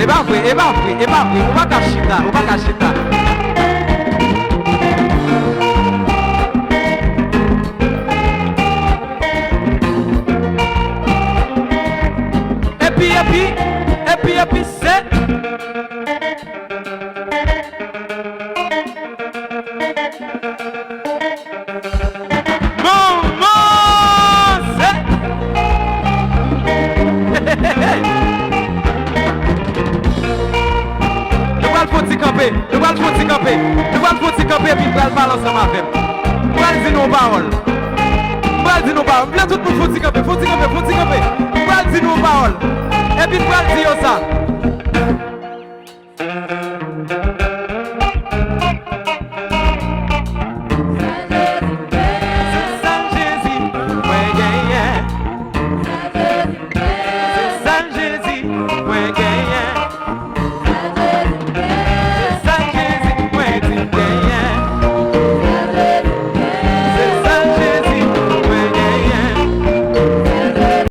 Et bah oui, on va cacher là, on va cacher là. Et puis, c'est... Nous allons faire camper, et puis nous allons parler ensemble avec nous. Nous allons dire nos paroles. Tout le monde faut camper. Nous allons dire nos paroles. Et puis nous allons dire ça.